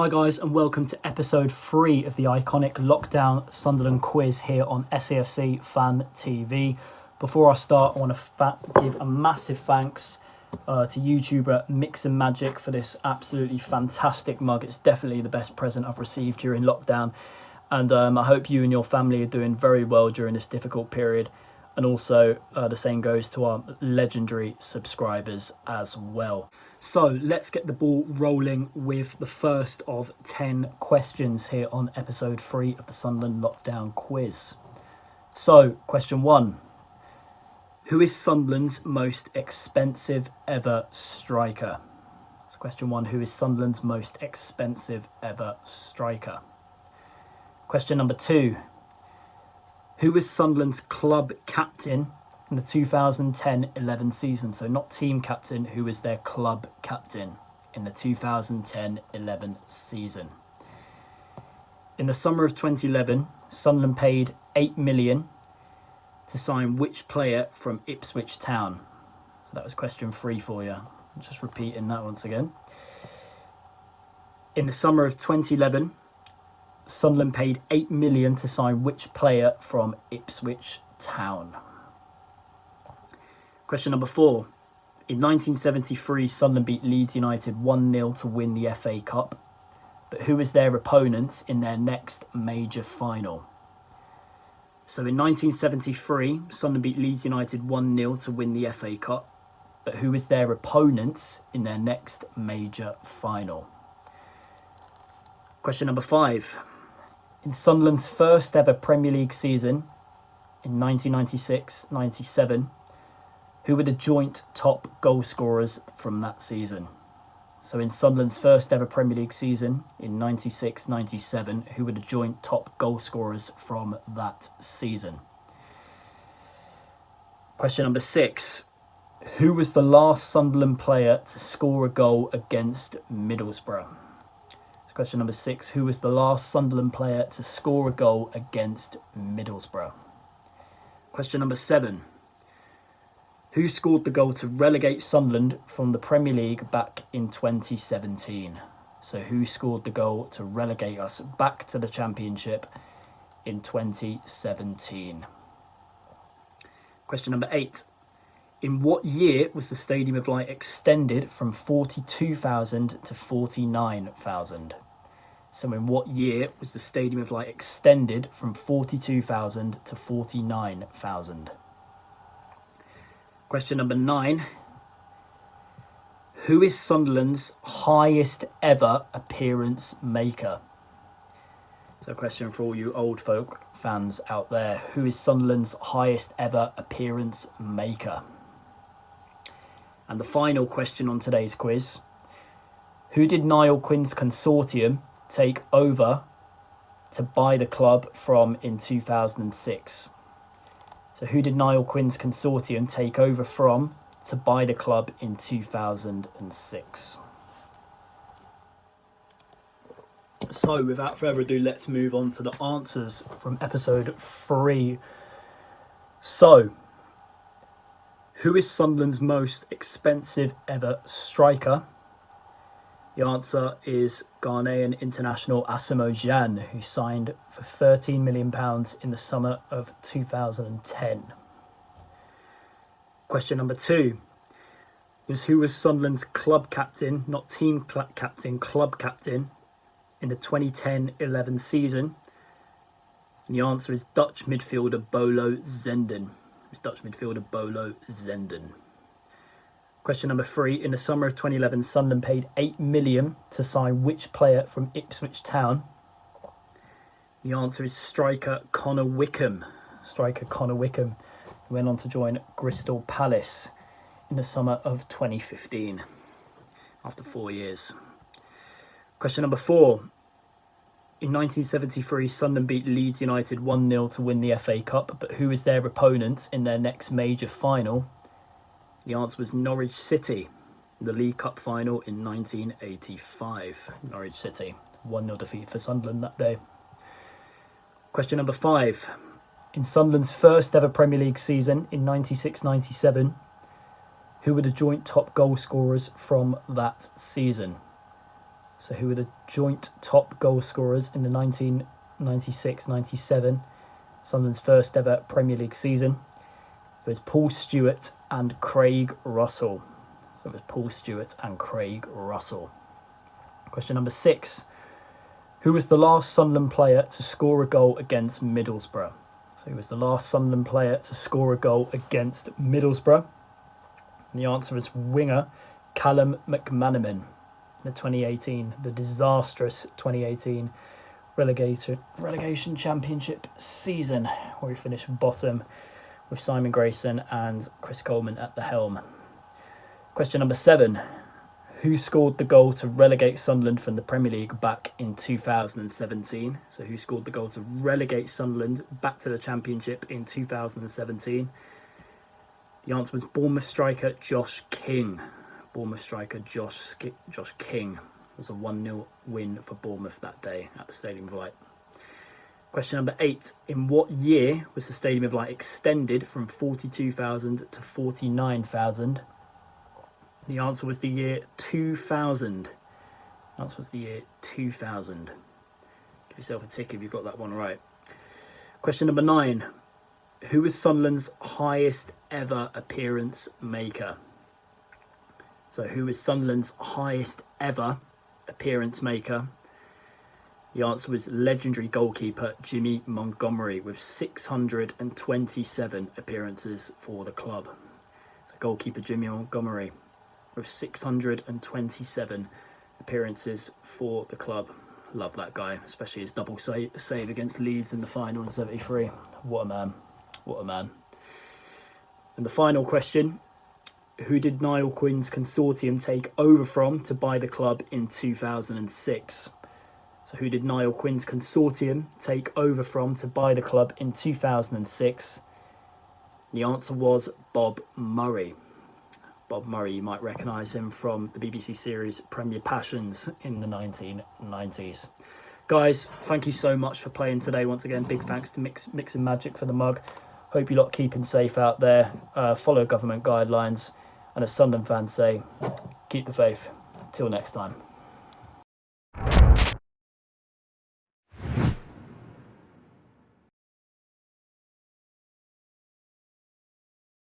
Hi guys, and welcome to episode 3 of the iconic Lockdown Sunderland quiz here on SAFC Fan TV. Before I start, I want to give a massive thanks to YouTuber Mix and Magic for this absolutely fantastic mug. It's definitely the best present I've received during lockdown, and I hope you and your family are doing very well during this difficult period. And also the same goes to our legendary subscribers as well. So let's get the ball rolling with the first of 10 questions here on episode 3 of the Sunderland Lockdown quiz. So question 1. Who is Sunderland's most expensive ever striker? So question 1. Who is Sunderland's most expensive ever striker? Question number 2. Who was Sunderland's club captain in the 2010-11 season? So not team captain, who was their club captain in the 2010-11 season? In the summer of 2011, Sunderland paid $8 million to sign which player from Ipswich Town? So that was question 3 for you. I'm just repeating that once again. In the summer of 2011, Sunderland paid $8 million to sign which player from Ipswich Town? Question number 4. In 1973, Sunderland beat Leeds United 1-0 to win the FA Cup. But who was their opponents in their next major final? So in 1973, Sunderland beat Leeds United 1-0 to win the FA Cup. But who was their opponents in their next major final? Question number 5. In Sunderland's first ever Premier League season in 1996-97, who were the joint top goal scorers from that season? So in Sunderland's first ever Premier League season in 96-97, who were the joint top goal scorers from that season? Question number 6. Who was the last Sunderland player to score a goal against Middlesbrough? Question number 6. Who was the last Sunderland player to score a goal against Middlesbrough? Question number 7. Who scored the goal to relegate Sunderland from the Premier League back in 2017? So who scored the goal to relegate us back to the Championship in 2017? Question number 8. In what year was the Stadium of Light extended from 42,000 to 49,000? So in what year was the Stadium of Light extended from 42,000 to 49,000? Question number 9. Who is Sunderland's highest ever appearance maker? So a question for all you old folk fans out there. Who is Sunderland's highest ever appearance maker? And the final question on today's quiz. Who did Niall Quinn's consortium take over to buy the club from in 2006? So who did Niall Quinn's consortium take over from to buy the club in 2006? So without further ado, let's move on to the answers from episode 3. So, who is Sunderland's most expensive ever striker? The answer is Ghanaian international Asamoah Gyan, who signed for £13 million in the summer of 2010. Question number 2 was who was Sunderland's club captain, not team captain, club captain, in the 2010-11 season? And the answer is Dutch midfielder Bolo Zenden. It was Dutch midfielder Bolo Zenden. Question number 3. In the summer of 2011, Sunderland paid $8 million to sign which player from Ipswich Town? The answer is striker Connor Wickham. Striker Connor Wickham, who went on to join Crystal Palace in the summer of 2015, after 4 years. Question number 4. In 1973, Sunderland beat Leeds United 1-0 to win the FA Cup, but who was their opponent in their next major final? The answer was Norwich City, the League Cup final in 1985. Norwich City, 1-0 defeat for Sunderland that day. Question number 5. In Sunderland's first ever Premier League season in 96-97, who were the joint top goal scorers from that season? So who were the joint top goal scorers in the 1996-97, Sunderland's first ever Premier League season? It was Paul Stewart and Craig Russell. So it was Paul Stewart and Craig Russell. Question number 6. Who was the last Sunderland player to score a goal against Middlesbrough? So who was the last Sunderland player to score a goal against Middlesbrough? And the answer is winger Callum McManaman. The disastrous 2018 relegation championship season, where we finished bottom with Simon Grayson and Chris Coleman at the helm. Question number 7. Who scored the goal to relegate Sunderland from the Premier League back in 2017? So who scored the goal to relegate Sunderland back to the Championship in 2017? The answer was Bournemouth striker Josh King. Bournemouth striker Josh King. It was a 1-0 win for Bournemouth that day at the Stadium of Light. Question number 8. In what year was the Stadium of Light extended from 42,000 to 49,000? The answer was the year 2000. The answer was the year 2000. Give yourself a tick if you've got that one right. Question number 9. Who was Sunderland's highest ever appearance maker? So who is Sunderland's highest ever appearance maker? The answer was legendary goalkeeper Jimmy Montgomery with 627 appearances for the club. So goalkeeper Jimmy Montgomery with 627 appearances for the club. Love that guy, especially his double save against Leeds in the final in 73. What a man. What a man. And the final question. Who did Niall Quinn's consortium take over from to buy the club in 2006? So who did Niall Quinn's consortium take over from to buy the club in 2006? The answer was Bob Murray. Bob Murray, you might recognise him from the BBC series Premier Passions in the 1990s. Guys, thank you so much for playing today. Once again, big thanks to Mix and Magic for the mug. Hope you lot keeping safe out there. Follow government guidelines. And as Sunderland fans say, keep the faith. Till next time.